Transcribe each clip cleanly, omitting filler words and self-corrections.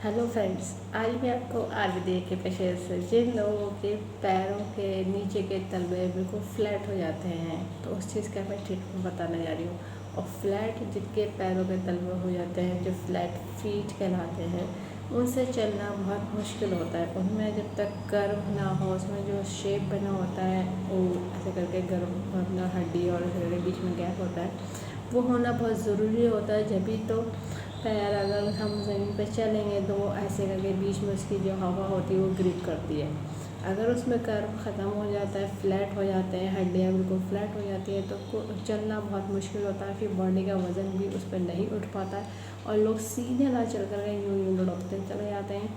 Hello friends, आज मैं आपको आयुर्वेद के पेशे से जिन लोगों के पैरों के नीचे के तलवे बिल्कुल फ्लैट हो जाते हैं तो उस चीज़ का मैं ट्रीटमेंट बताने जा रही हूँ। और फ्लैट जिनके पैरों के तलवे हो जाते हैं, जो फ्लैट फीट कहलाते हैं, उनसे चलना बहुत मुश्किल होता है। उनमें जब तक कर्व ना हो, उसमें जो शेप बना होता है वो ऐसे करके गर्व अपना हड्डी और बीच में गैप होता है, वो होना बहुत ज़रूरी होता है। जब भी तो पैर अगर हम ज़मीन पर चलेंगे तो वो ऐसे करके बीच में उसकी जो हवा होती है वो ग्रिप करती है। अगर उसमें कर्व ख़त्म हो जाता है, फ्लैट हो जाते हैं, हड्डियाँ बिल्कुल फ्लैट हो जाती है तो चलना बहुत मुश्किल होता है। फिर बॉडी का वज़न भी उस पर नहीं उठ पाता है और लोग सीधे ना चल कर यूँ यूँ लुढ़कते चले जाते हैं।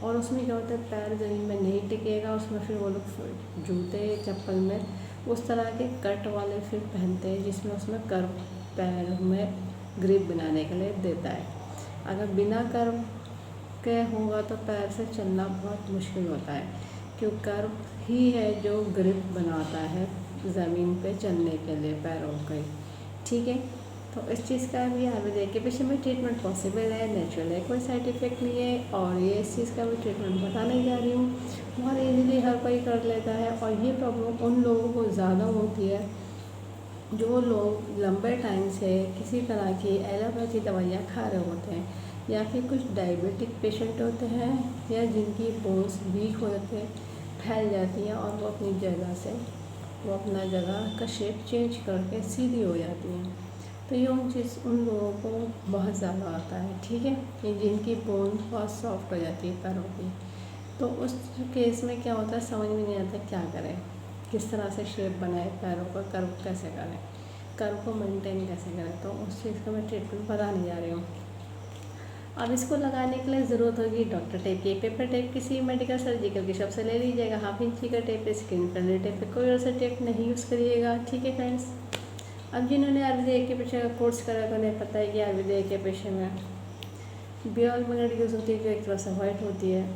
और उसमें क्या होता है, पैर ज़मीन में नहीं टिकेगा, उसमें फिर वो लोग जूते चप्पल में उस तरह के कट वाले फिर पहनते हैं जिसमें उसमें कर्व पैर में ग्रिप बनाने के लिए देता है। अगर बिना कर्व के होगा तो पैर से चलना बहुत मुश्किल होता है, क्योंकि कर्व ही है जो ग्रिप बनाता है ज़मीन पे चलने के लिए पैरों के। ठीक है, तो इस चीज़ का भी आयुर्वेद के पेशे में ट्रीटमेंट पॉसिबल है, नेचुरल है, कोई साइड इफ़ेक्ट नहीं है। और ये इस चीज़ का भी ट्रीटमेंट बताने जा रही हूँ। बहुत ईजीली हर कोई कर लेता है। और ये प्रॉब्लम उन लोगों को ज़्यादा होती है जो लोग लंबे टाइम से किसी तरह की एलोपैथी दवाइयाँ खा रहे होते हैं, या फिर कुछ डायबिटिक पेशेंट होते हैं, या जिनकी बोन्स वीक हो जाते हैं, फैल जाती हैं और वो अपनी जगह से वो अपना जगह का शेप चेंज करके सीधी हो जाती हैं। तो ये उन लोगों को बहुत ज़्यादा आता है। ठीक है, कि जिनकी बोन बहुत सॉफ्ट हो जाती है पैरों की। तो उस केस में क्या होता है, समझ में नहीं आता क्या करें, किस तरह से शेप बनाए पैरों का, कर्व कैसे करें, कर्व को मेंटेन कैसे करें। तो उस चीज़ का मैं ट्रीटमेंट बताने जा रही हूँ। अब इसको लगाने के लिए ज़रूरत होगी डॉक्टर टेप की। पेपर टेप किसी मेडिकल सर्जिकल की शॉप से ले लीजिएगा। 1/2 इंची का टेप, स्किन फ्रेंडली टेप पे कोई और सा टेप नहीं यूज़ करिएगा। ठीक है फ्रेंड्स, अब जिन्होंने आयुर्वेद के पेशे का कोर्स करा तो उन्हें पता है कि आयुर्वेद के पेशे में बियल मेथड यूज़ होती है, जो एक तरह से वाइट होती है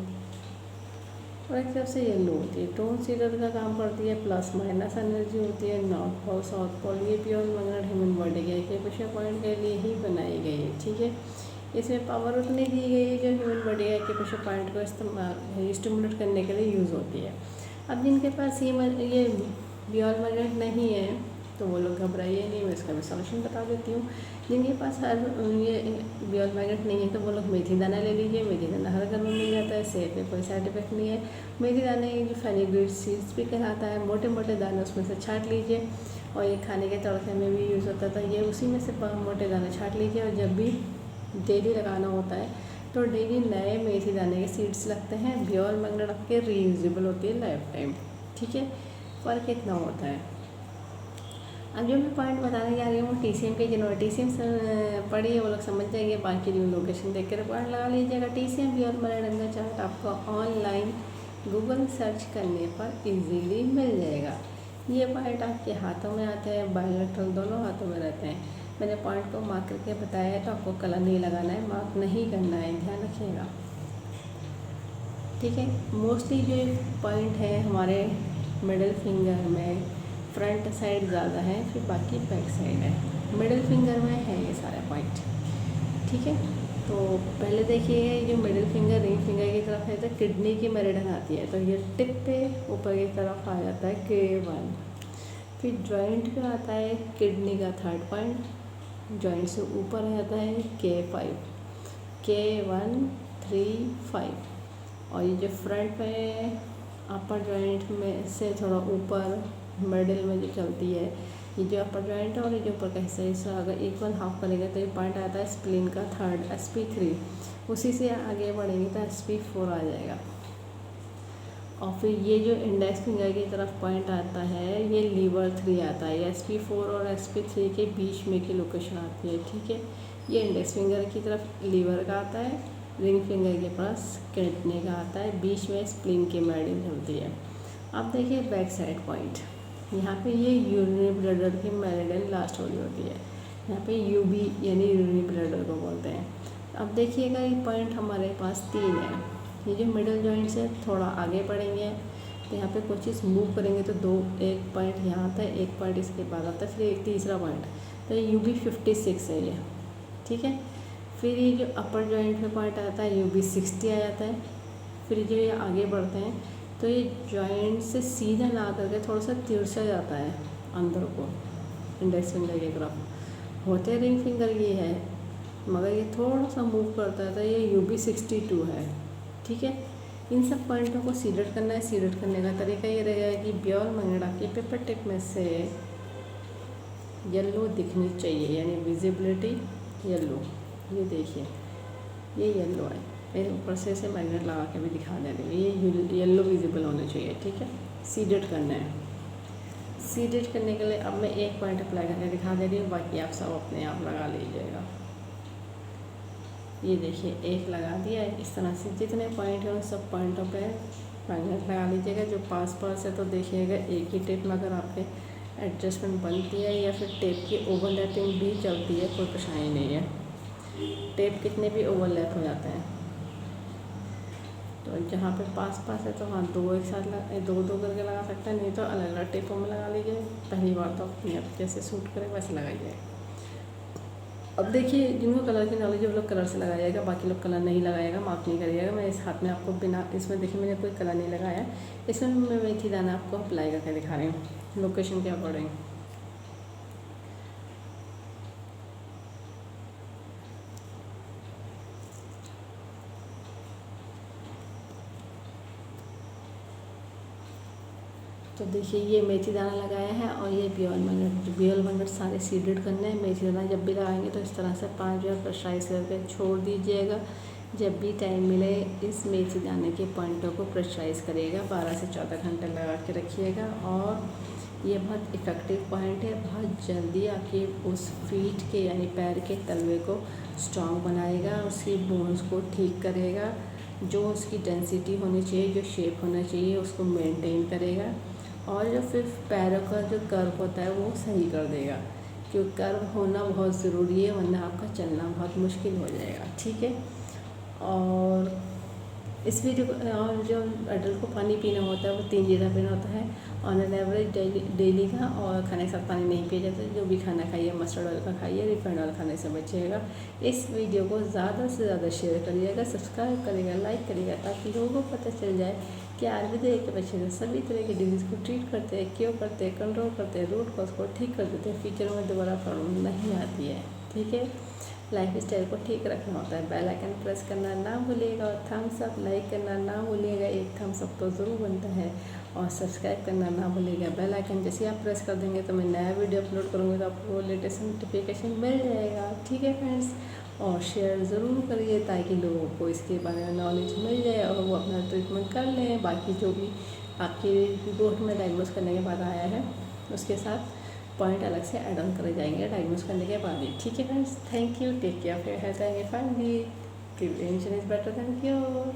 और एक तरफ से येलो होती है। टोन सीडर का काम करती है, प्लस माइनस एनर्जी होती है, नॉर्थ पोल साउथ पोल। ये प्योर मैग्नेट ह्यूमन बॉडी के एक्यूप्रेशर पॉइंट के लिए ही बनाई गई है। ठीक है, इसमें पावर उतनी दी गई है जो ह्यूमन बॉडी के एक्यूप्रेशर पॉइंट को इस्तेमाल स्टिमुलेट करने के लिए यूज़ होती है। अब जिनके पास ये प्योर मैग्नेट नहीं है तो वो लोग घबराइए नहीं, मैं इसका भी सॉल्यूशन बता देती हूँ। जिनके पास ये प्योर मैग्नेट नहीं है तो वो लोग मेथी दाना ले लीजिए। मेथी दाना हर घर में मिल जाता है, सेहत में कोई साइड इफेक्ट नहीं है। मेथी दाने जो फेनिग्रीक सीड्स भी कहलाता है, मोटे मोटे दाने उसमें से छाँट लीजिए। और ये खाने के तड़के में भी यूज़ होता था, ये उसी में से मोटे दाने छाँट लीजिए। और जब भी डेली लगाना होता है तो डेली नए मेथी दाने के सीड्स लगते हैं। प्योर मैग्नेट आपके रीयूजेबल होती है लाइफ टाइम। ठीक है, फ़र्क इतना होता है। अब जो मैं पॉइंट बताने जा रही हूँ, TCM के जिन्होंने TCM पढ़ी है वो लोग समझ जाएंगे। बाकी जो लोकेशन देख कर पॉइंट लगा लीजिएगा। TCM प्योर मैग्नेट का चार्ट आपको ऑनलाइन गूगल सर्च करने पर इजीली मिल जाएगा। ये पॉइंट आपके हाथों में आते हैं, बायोलेटरल दोनों हाथों में रहते हैं। मैंने पॉइंट को मार्क करके बताया है तो आपको कलर नहीं लगाना है, मार्क नहीं करना है, ध्यान रखिएगा। ठीक है, मोस्टली जो पॉइंट है हमारे मिडिल फिंगर में फ्रंट साइड ज़्यादा है, फिर बाकी बैक साइड है। मिडिल फिंगर में है ये सारे पॉइंट। ठीक है, तो पहले देखिए जो मिडिल फिंगर रिंग फिंगर की तरफ है तो किडनी की मेरिडन आती है, तो ये टिप पे ऊपर की तरफ आ जाता है K1। फिर जॉइंट पे आता है किडनी का 3rd पॉइंट, जॉइंट से ऊपर आ जाता है K5, K1 3 5। और ये जो फ्रंट पे अपर जॉइंट में से थोड़ा ऊपर मिडिल में जो चलती है, ये जो अपर जॉइंट है और ये जो ऊपर का हिस्सा है, इससे अगर इक्वल हाफ करेंगे तो ये पॉइंट आता है स्प्लीन का 3rd SP3। उसी से आगे बढ़ेंगे तो SP4 आ जाएगा। और फिर ये जो इंडेक्स फिंगर की तरफ पॉइंट आता है ये लीवर 3 आता है। ये SP4 और SP3 के बीच में की लोकेशन आती है। ठीक है, ये इंडेक्स फिंगर की तरफ लीवर का आता है, रिंग फिंगर के पास किडनी का आता है, बीच में स्प्लीन की मेरिडियन चलती है। अब देखिए बैक साइड पॉइंट, यहाँ पे ये यूरिनरी ब्लडर की मेरिडियन लास्ट हो रही होती है। यहाँ पे UB यानी यूरिनरी ब्लडर को बोलते हैं। अब देखिएगा ये पॉइंट हमारे पास 3 है। ये जो मिडल जॉइंट से थोड़ा आगे बढ़ेंगे तो यहाँ पे कुछ चीज़ मूव करेंगे तो एक पॉइंट यहाँ आता है, एक पॉइंट इसके बाद आता है, फिर एक तीसरा पॉइंट। तो ये UB 56 है ये। ठीक है, फिर ये जो अपर जॉइंट में पॉइंट आता है UB60 आ जाता है। फिर जो ये आगे बढ़ते हैं तो ये जॉइंट से सीधा ना करके थोड़ा सा तिरछा जाता है अंदर को, इंडेक्स फिंगर के तरफ। होते रिंग फिंगर ये है, मगर ये थोड़ा सा मूव करता है तो ये UB62 है। ठीक है, इन सब पॉइंटों को सीडेड करना है। सीडेड करने का तरीका ये रहेगा कि ब्योल मंगड़ा की पेपर टिप में से येलो दिखनी चाहिए, यानी विजिबिलिटी येलो। ये देखिए ये येलो है, मैं ऊपर से इसे मैग्नेट लगा के भी दिखा दे रही हूँ। ये येलो विजिबल होना चाहिए। ठीक है, सीडेड करना है। सीडेड करने के लिए अब मैं एक पॉइंट अप्लाई करके दिखा दे रही हूँ, बाकी आप सब अपने आप लगा लीजिएगा। ये देखिए एक लगा दिया है। इस तरह से जितने पॉइंट हैं उन सब पॉइंटों पे मैग्नेट लगा लीजिएगा। जो पास पास है तो देखिएगा एक ही टेप में अगर आपके एडजस्टमेंट बनती है या फिर टेप की ओवरलैपिंग भी चलती है, कोई परेशानी नहीं है। टेप कितने भी ओवरलैप हो जाते हैं। तो जहाँ पे पास पास है तो हाँ दो एक साथ दो करके लगा सकते हैं, नहीं तो अलग अलग टेपों में लगा लीजिए। पहली बार तो अपने आप जैसे सूट करे वैसे लगाइए। अब देखिए जिनको कलर की नॉलेज है वो लोग कलर से लगाइएगा, बाकी लोग कलर नहीं लगाएगा, माफ नहीं करिएगा। मैं इस हाथ में आपको बिना इसमें देखिए मैंने कोई कलर नहीं लगाया, इसमें मैं मेथी दाना आपको अप्लाई करके दिखा रही हूँ लोकेशन के अकॉर्डिंग। तो देखिए ये मेथी दाना लगाया है और ये बियल मैग्नेट सारे सीडेड करने हैं। मेथी दाना जब भी लगाएंगे तो इस तरह से 5 बार प्रेशराइज करके छोड़ दीजिएगा। जब भी टाइम मिले इस मेथी दाने के पॉइंटों को प्रेशराइज करिएगा। 12 से 14 घंटे लगा के रखिएगा और ये बहुत इफ़ेक्टिव पॉइंट है। बहुत जल्दी आपके उस फीट के यानी पैर के तलवे को स्ट्रॉन्ग बनाएगा, उसकी बोन्स को ठीक करेगा, जो उसकी डेंसिटी होनी चाहिए, जो शेप होना चाहिए उसको मेंटेन करेगा, और जो फिर पैरों का जो कर्व होता है वो सही कर देगा। क्योंकि कर्व होना बहुत ज़रूरी है, वरना आपका चलना बहुत मुश्किल हो जाएगा। ठीक है, और इस वीडियो और जो एडल्ट को पानी पीना होता है वो 3 लीटर पीना होता है ऑन एन एवरेज डेली का। और खाने के साथ पानी नहीं पिया जाता। जो भी खाना खाइए मस्टर्ड ऑयल का खाइए, रिफाइंड ऑयल खाने से बचिएगा। इस वीडियो को ज़्यादा से ज़्यादा शेयर करिएगा, सब्सक्राइब करिएगा, लाइक करिएगा, ताकि लोगों को पता चल जाए कि आयुर्वेदिक के पेशेंट सभी तरह की डिजीज़ को ट्रीट करते हैं, क्योर करते हैं, कंट्रोल करते हैं, रूट कॉज को ठीक कर देते हैं, फ्यूचर में दोबारा प्रॉब्लम नहीं आती है। ठीक है, लाइफ स्टाइल को ठीक रखना होता है। बेल आइकन प्रेस करना ना भूलिएगा और थम्स अप लाइक करना ना भूलिएगा। एक थम्स अप तो ज़रूर बनता है, और सब्सक्राइब करना ना भूलिएगा। बेल आइकन जैसे आप प्रेस कर देंगे तो मैं नया वीडियो अपलोड करूँगी तो आपको लेटेस्ट नोटिफिकेशन मिल जाएगा। ठीक है फ्रेंड्स, और शेयर ज़रूर करिए ताकि लोगों को इसके बारे में नॉलेज मिल जाए और वो अपना ट्रीटमेंट कर लें। बाकी जो भी आपकी रिपोर्ट में डायग्नोस करने के बाद आया है उसके साथ पॉइंट अलग से ऐड ऑन करे जाएंगे डायग्नोस करने के बाद ही। ठीक है friends, thank you, take care of your health and family. Prevention is better than cure.